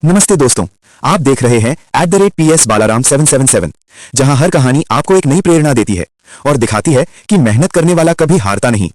नमस्ते दोस्तों। आप देख रहे हैं @PS बालाराम 777, जहां हर कहानी आपको एक नई प्रेरणा देती है और दिखाती है कि मेहनत करने वाला कभी हारता नहीं।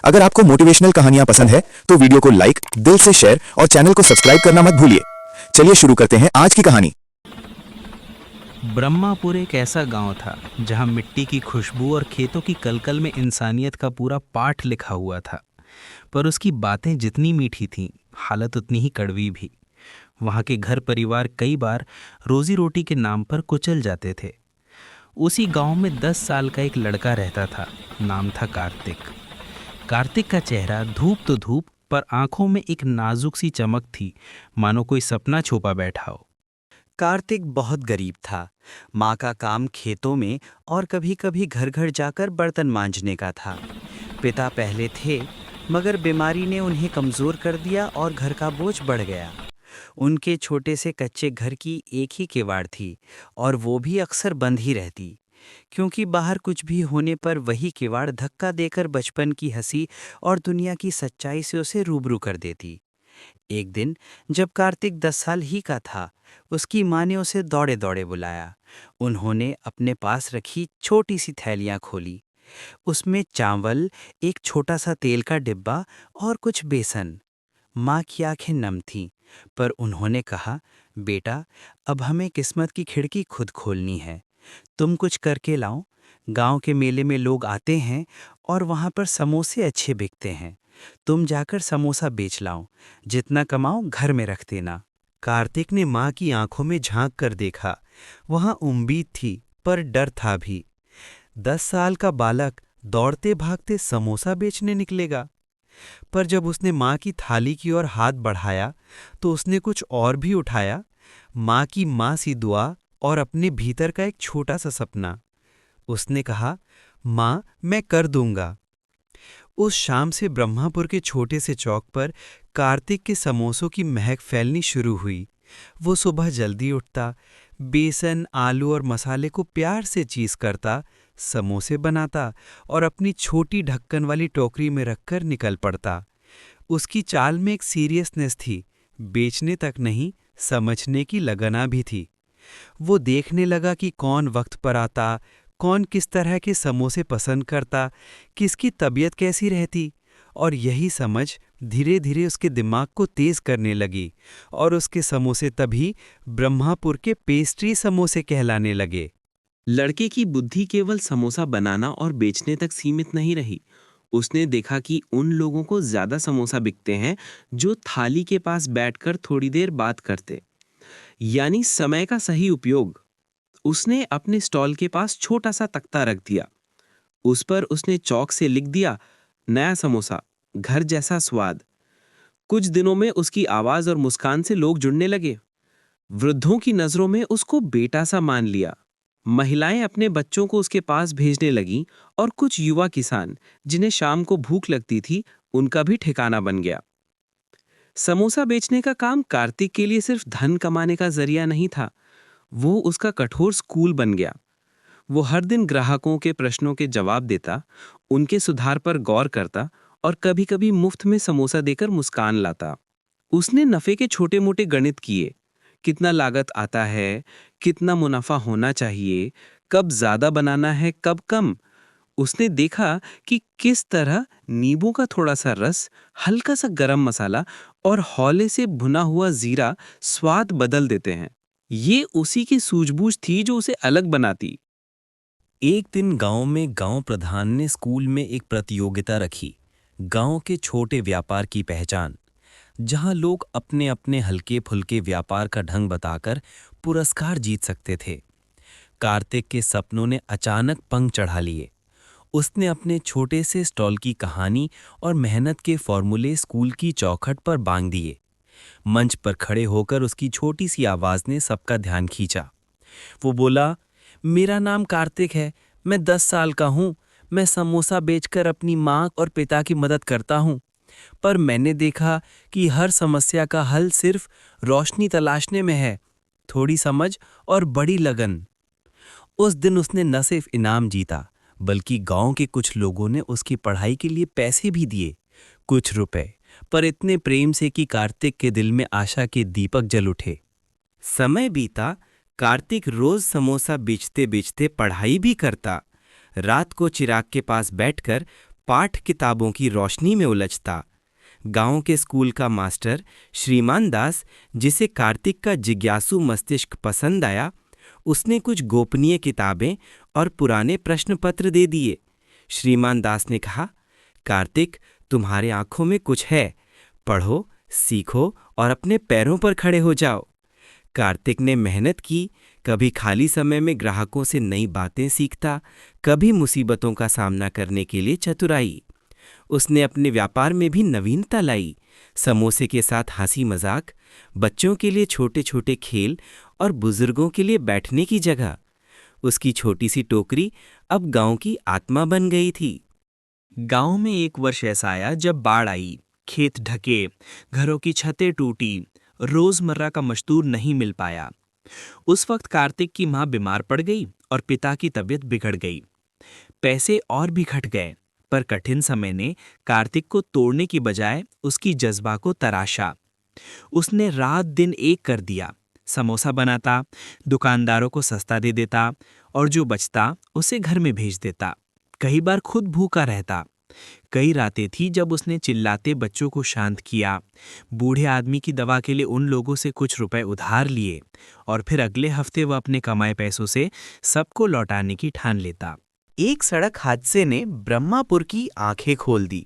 अगर आपको मोटिवेशनल कहानियां पसंद है तो वीडियो को लाइक, दिल से शेयर और चैनल को सब्सक्राइब करना मत भूलिए। चलिए शुरू करते हैं आज की कहानी। ब्रह्मापुर एक ऐसा गांव था जहां मिट्टी की खुशबू और खेतों की कलकल में इंसानियत का पूरा पाठ लिखा हुआ था। पर उसकी बातें जितनी मीठी थीं, हालत उतनी ही कड़वी भी। वहां के घर परिवार कई बार रोजी रोटी के नाम पर कुचल जाते थे। उसी गांव में 10 साल का एक लड़का रहता था। नाम था कार्तिक। कार्तिक का चेहरा धूप तो धूप, पर आंखों में एक नाजुक सी चमक थी, मानो कोई सपना छुपा बैठा हो। कार्तिक बहुत गरीब था। माँ का काम खेतों में और कभी कभी घर घर जाकर बर्तन मांजने का था। पिता पहले थे, मगर बीमारी ने उन्हें कमज़ोर कर दिया और घर का बोझ बढ़ गया। उनके छोटे से कच्चे घर की एक ही किवाड़ थी, और वो भी अक्सर बंद ही रहती, क्योंकि बाहर कुछ भी होने पर वही किवाड़ धक्का देकर बचपन की हंसी और दुनिया की सच्चाई से उसे रूबरू कर देती। एक दिन जब कार्तिक 10 साल ही का था, उसकी माँ ने उसे दौड़े दौड़े बुलाया। उन्होंने अपने पास रखी छोटी सी थैलियाँ खोली। उसमें चावल, एक छोटा सा तेल का डिब्बा और कुछ बेसन। माँ की आंखें नम थीं, पर उन्होंने कहा, बेटा, अब हमें किस्मत की खिड़की खुद खोलनी है। तुम कुछ करके लाओ। गांव के मेले में लोग आते हैं और वहां पर समोसे अच्छे बिकते हैं। तुम जाकर समोसा बेच लाओ। जितना कमाओ घर में रख देना। कार्तिक ने माँ की आंखों में झांक कर देखा। वहां उम्मीद थी, पर डर था भी। 10 साल का बालक दौड़ते भागते समोसा बेचने निकलेगा। पर जब उसने माँ की थाली की ओर हाथ बढ़ाया, तो उसने कुछ और भी उठाया। माँ की माँ सी दुआ और अपने भीतर का एक छोटा सा सपना। उसने कहा, माँ, मैं कर दूंगा। उस शाम से ब्रह्मापुर के छोटे से चौक पर कार्तिक के समोसों की महक फैलनी शुरू हुई। वो सुबह जल्दी उठता, बेसन, आलू और मसाले को प्यार से चीज़ करता, समोसे बनाता और अपनी छोटी ढक्कन वाली टोकरी में रखकर निकल पड़ता। उसकी चाल में एक सीरियसनेस थी, बेचने तक नहीं, समझने की लगना भी थी। वो देखने लगा कि कौन वक्त पर आता, कौन किस तरह के समोसे पसंद करता, किसकी तबीयत कैसी रहती, और यही समझ धीरे धीरे उसके दिमाग को तेज करने लगी, और उसके समोसे तभी ब्रह्मापुर के पेस्ट्री समोसे कहलाने लगे। लड़के की बुद्धि केवल समोसा बनाना और बेचने तक सीमित नहीं रही। उसने देखा कि उन लोगों को ज्यादा समोसा बिकते हैं जो थाली के पास बैठकर थोड़ी देर बात करते, यानी समय का सही उपयोग। उसने अपने स्टॉल के पास छोटा सा तख्ता रख दिया। उस पर उसने चौक से लिख दिया, नया समोसा, घर जैसा स्वाद। कुछ दिनों में उसकी आवाज और मुस्कान से लोग जुड़ने लगे। वृद्धों की नजरों में उसको बेटा सा मान लिया। महिलाएं अपने बच्चों को उसके पास भेजने लगीं, और कुछ युवा किसान जिन्हें शाम को भूख लगती थी, उनका भी ठिकाना बन गया। समोसा बेचने का काम कार्तिक के लिए सिर्फ धन कमाने का जरिया नहीं था, वो उसका कठोर स्कूल बन गया। वो हर दिन ग्राहकों के प्रश्नों के जवाब देता, उनके सुधार पर गौर करता और कभी-कभी मुफ्त में समोसा देकर मुस्कान लाता। उसने नफे के छोटे मोटे गणित किए, कितना लागत आता है, कितना मुनाफा होना चाहिए, कब ज्यादा बनाना है, कब कम। उसने देखा कि किस तरह नींबू का थोड़ा सा रस, हल्का सा गरम मसाला और हौले से भुना हुआ जीरा स्वाद बदल देते हैं। ये उसी की सूझबूझ थी जो उसे अलग बनाती। एक दिन गांव में गांव प्रधान ने स्कूल में एक प्रतियोगिता रखी, गांव के छोटे व्यापार की पहचान, जहां लोग अपने अपने हल्के फुल्के व्यापार का ढंग बताकर पुरस्कार जीत सकते थे। कार्तिक के सपनों ने अचानक पंख चढ़ा लिए। उसने अपने छोटे से स्टॉल की कहानी और मेहनत के फॉर्मूले स्कूल की चौखट पर बांध दिए। मंच पर खड़े होकर उसकी छोटी सी आवाज ने सबका ध्यान खींचा। वो बोला, मेरा नाम कार्तिक है, मैं 10 साल का हूँ। मैं समोसा बेचकर अपनी माँ और पिता की मदद करता हूँ। पर मैंने देखा कि हर समस्या का हल सिर्फ रोशनी तलाशने में है, थोड़ी समझ और बड़ी लगन। उस दिन उसने न सिर्फ इनाम जीता, बल्कि गांव के कुछ लोगों ने उसकी पढ़ाई के लिए पैसे भी दिए, कुछ रुपए, पर इतने प्रेम से कि कार्तिक के दिल में आशा के दीपक जल उठे। समय बीता, कार्तिक रोज समोसा बेचते बेचते पढ़ाई भी करता। रात को चिराग के पास बैठकर पाठ किताबों की रोशनी में उलझता। गांव के स्कूल का मास्टर श्रीमान दास, जिसे कार्तिक का जिज्ञासु मस्तिष्क पसंद आया, उसने कुछ गोपनीय किताबें और पुराने प्रश्न पत्र दे दिए। श्रीमान दास ने कहा, कार्तिक, तुम्हारे आंखों में कुछ है, पढ़ो, सीखो और अपने पैरों पर खड़े हो जाओ। कार्तिक ने मेहनत की, कभी खाली समय में ग्राहकों से नई बातें सीखता, कभी मुसीबतों का सामना करने के लिए चतुराई। उसने अपने व्यापार में भी नवीनता लाई, समोसे के साथ हंसी मजाक, बच्चों के लिए छोटे छोटे खेल और बुजुर्गों के लिए बैठने की जगह। उसकी छोटी सी टोकरी अब गांव की आत्मा बन गई थी। गांव में एक वर्ष ऐसा आया जब बाढ़ आई, खेत ढके, घरों की छतें टूटी, रोजमर्रा का मजदूर नहीं मिल पाया। उस वक्त कार्तिक की मां बीमार पड़ गई और पिता की तबीयत बिगड़ गई। पैसे और भी घट गए, पर कठिन समय ने कार्तिक को तोड़ने की बजाय उसकी जज्बा को तराशा। उसने रात दिन एक कर दिया, समोसा बनाता, दुकानदारों को सस्ता दे देता और जो बचता उसे घर में भेज देता। कई बार खुद भूखा रहता। कई रातें थी जब उसने चिल्लाते बच्चों को शांत किया, बूढ़े आदमी की दवा के लिए उन लोगों से कुछ रुपए उधार लिए और फिर अगले हफ्ते वह अपने कमाए पैसों से सबको लौटाने की ठान लेता। एक सड़क हादसे ने ब्रह्मापुर की आंखें खोल दी।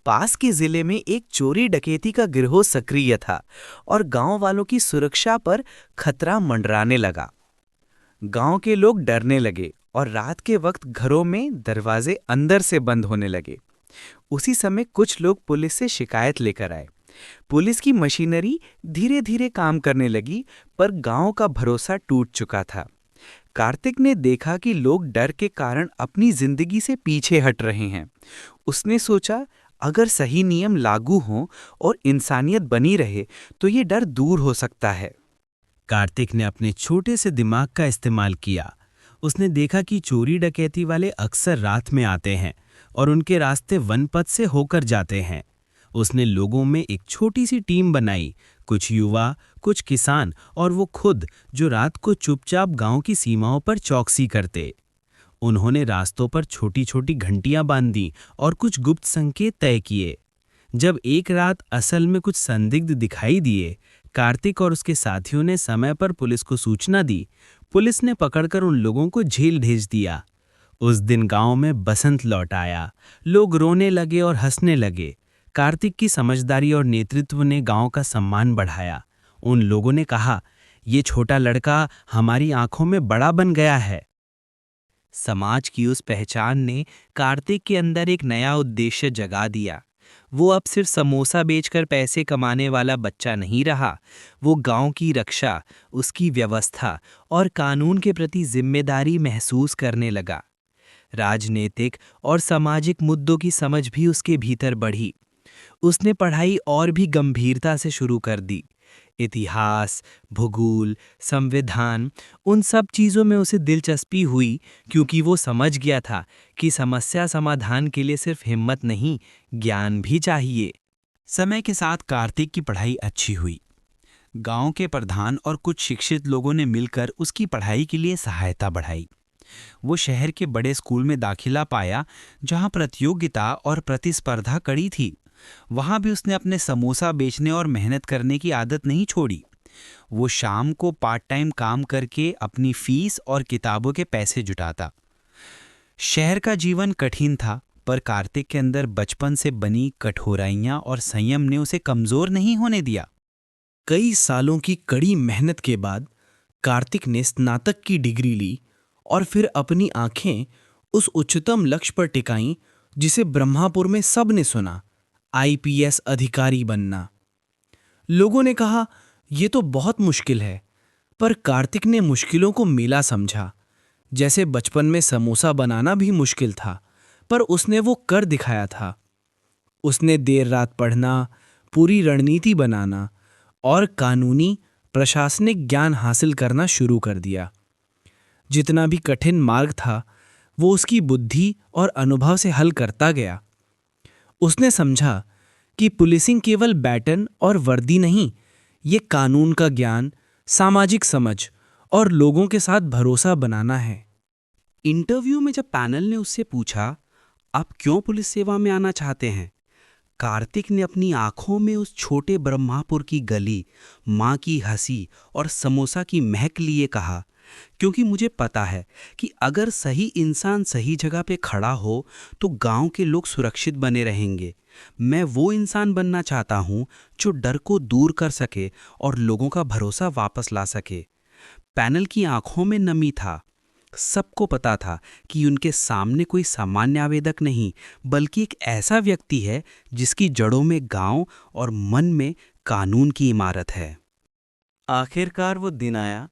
पास के जिले में एक चोरी डकैती का गिरोह सक्रिय था और गांव वालों की सुरक्षा पर खतरा मंडराने लगा। गांव के लोग डरने लगे और रात के वक्त घरों में दरवाजे अंदर से बंद होने लगे। उसी समय कुछ लोग पुलिस से शिकायत लेकर आए। पुलिस की मशीनरी धीरे धीरे काम करने लगी, पर गांव का भरोसा टूट चुका था। कार्तिक ने देखा कि लोग डर के कारण अपनी जिंदगी से पीछे हट रहे हैं। उसने सोचा, अगर सही नियम लागू हों और इंसानियत बनी रहे तो ये डर दूर हो सकता है। कार्तिक ने अपने छोटे से दिमाग का इस्तेमाल किया। उसने देखा कि चोरी डकैती वाले अक्सर रात में आते हैं और उनके रास्ते वनपथ से होकर जाते हैं। उसने लोगों में एक छोटी सी टीम बनाई, कुछ युवा, कुछ किसान और वो खुद, जो रात को चुपचाप गांव की सीमाओं पर चौकसी करते। उन्होंने रास्तों पर छोटी छोटी घंटियां बांधी और कुछ गुप्त संकेत तय किए। जब एक रात असल में कुछ संदिग्ध दिखाई दिए, कार्तिक और उसके साथियों ने समय पर पुलिस को सूचना दी। पुलिस ने पकड़कर उन लोगों को जेल भेज दिया। उस दिन गांव में बसंत लौट आया। लोग रोने लगे और हंसने लगे। कार्तिक की समझदारी और नेतृत्व ने गांव का सम्मान बढ़ाया। उन लोगों ने कहा, ये छोटा लड़का हमारी आंखों में बड़ा बन गया है। समाज की उस पहचान ने कार्तिक के अंदर एक नया उद्देश्य जगा दिया। वो अब सिर्फ समोसा बेचकर पैसे कमाने वाला बच्चा नहीं रहा। वो गांव की रक्षा, उसकी व्यवस्था और कानून के प्रति जिम्मेदारी महसूस करने लगा। राजनीतिक और सामाजिक मुद्दों की समझ भी उसके भीतर बढ़ी। उसने पढ़ाई और भी गंभीरता से शुरू कर दी। इतिहास, भूगोल, संविधान, उन सब चीज़ों में उसे दिलचस्पी हुई, क्योंकि वो समझ गया था कि समस्या समाधान के लिए सिर्फ हिम्मत नहीं, ज्ञान भी चाहिए। समय के साथ कार्तिक की पढ़ाई अच्छी हुई। गांव के प्रधान और कुछ शिक्षित लोगों ने मिलकर उसकी पढ़ाई के लिए सहायता बढ़ाई। वो शहर के बड़े स्कूल में दाखिला पाया, जहां प्रतियोगिता और प्रतिस्पर्धा कड़ी थी। वहां भी उसने अपने समोसा बेचने और मेहनत करने की आदत नहीं छोड़ी। वो शाम को पार्ट टाइम काम करके अपनी फीस और किताबों के पैसे जुटाता। शहर का जीवन कठिन था, पर कार्तिक के अंदर बचपन से बनी कठोराइयां और संयम ने उसे कमजोर नहीं होने दिया। कई सालों की कड़ी मेहनत के बाद कार्तिक ने स्नातक की डिग्री ली और फिर अपनी आंखें उस उच्चतम लक्ष्य पर टिकाईं जिसे ब्रह्मापुर में सबने सुना, आईपीएस अधिकारी बनना। लोगों ने कहा, यह तो बहुत मुश्किल है, पर कार्तिक ने मुश्किलों को मेला समझा। जैसे बचपन में समोसा बनाना भी मुश्किल था, पर उसने वो कर दिखाया था। उसने देर रात पढ़ना, पूरी रणनीति बनाना और कानूनी प्रशासनिक ज्ञान हासिल करना शुरू कर दिया। जितना भी कठिन मार्ग था, वो उसकी बुद्धि और अनुभव से हल करता गया। उसने समझा कि पुलिसिंग केवल बैटन और वर्दी नहीं, ये कानून का ज्ञान, सामाजिक समझ और लोगों के साथ भरोसा बनाना है। इंटरव्यू में जब पैनल ने उससे पूछा, आप क्यों पुलिस सेवा में आना चाहते हैं, कार्तिक ने अपनी आंखों में उस छोटे ब्रह्मापुर की गली, माँ की हंसी और समोसा की महक लिए कहा, क्योंकि मुझे पता है कि अगर सही इंसान सही जगह पे खड़ा हो तो गांव के लोग सुरक्षित बने रहेंगे। मैं वो इंसान बनना चाहता हूँ जो डर को दूर कर सके और लोगों का भरोसा वापस ला सके। पैनल की आंखों में नमी था। सबको पता था कि उनके सामने कोई सामान्य आवेदक नहीं, बल्कि एक ऐसा व्यक्ति है जिसकी जड़ों में गांव और मन में कानून की इमारत है। आखिरकार वो दिन आया।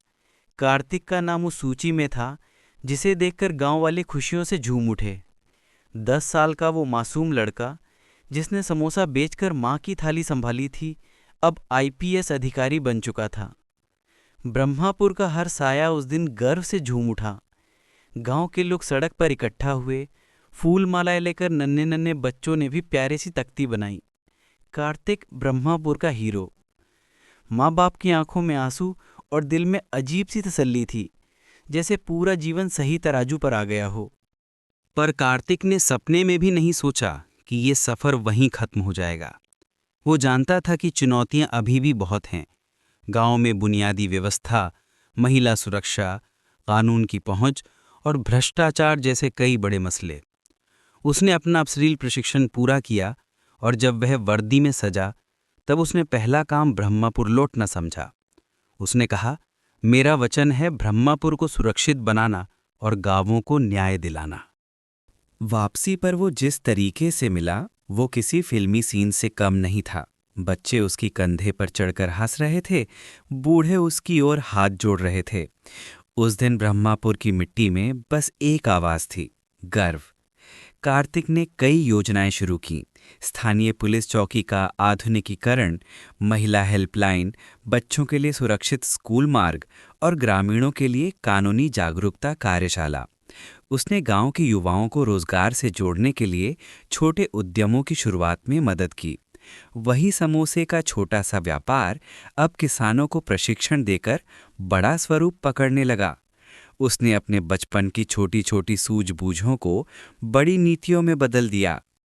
कार्तिक का नाम उस सूची में था जिसे देखकर गांव वाले खुशियों से झूम उठे। 10 साल का वो मासूम लड़का जिसने समोसा बेचकर माँ की थाली संभाली थी, अब आईपीएस अधिकारी बन चुका था। ब्रह्मापुर का हर साया उस दिन गर्व से झूम उठा। गांव के लोग सड़क पर इकट्ठा हुए। फूल मालाएं लेकर नन्हे नन्हे बच्चों ने भी प्यारी सी तख्ती बनाई। कार्तिक ब्रह्मापुर का हीरो। माँ बाप की आंखों में आंसू और दिल में अजीब सी तसल्ली थी, जैसे पूरा जीवन सही तराजू पर आ गया हो। पर कार्तिक ने सपने में भी नहीं सोचा कि ये सफ़र वहीं खत्म हो जाएगा। वो जानता था कि चुनौतियां अभी भी बहुत हैं। गांव में बुनियादी व्यवस्था, महिला सुरक्षा, कानून की पहुंच और भ्रष्टाचार जैसे कई बड़े मसले। उसने अपना अफसरील प्रशिक्षण पूरा किया और जब वह वर्दी में सजा, तब उसने पहला काम ब्रह्मापुर लौटना समझा। उसने कहा, मेरा वचन है ब्रह्मापुर को सुरक्षित बनाना और गांवों को न्याय दिलाना। वापसी पर वो जिस तरीके से मिला वो किसी फिल्मी सीन से कम नहीं था। बच्चे उसकी कंधे पर चढ़कर हंस रहे थे, बूढ़े उसकी ओर हाथ जोड़ रहे थे। उस दिन ब्रह्मापुर की मिट्टी में बस एक आवाज थी, गर्व। कार्तिक ने कई योजनाएं शुरू की। स्थानीय पुलिस चौकी का आधुनिकीकरण, महिला हेल्पलाइन, बच्चों के लिए सुरक्षित स्कूल मार्ग और ग्रामीणों के लिए कानूनी जागरूकता कार्यशाला। उसने गांव के युवाओं को रोजगार से जोड़ने के लिए छोटे उद्यमों की शुरुआत में मदद की। वही समोसे का छोटा सा व्यापार अब किसानों को प्रशिक्षण देकर बड़ा स्वरूप पकड़ने लगा। उसने अपने बचपन की छोटी छोटी सूझबूझों को बड़ी नीतियों में बदल दिया।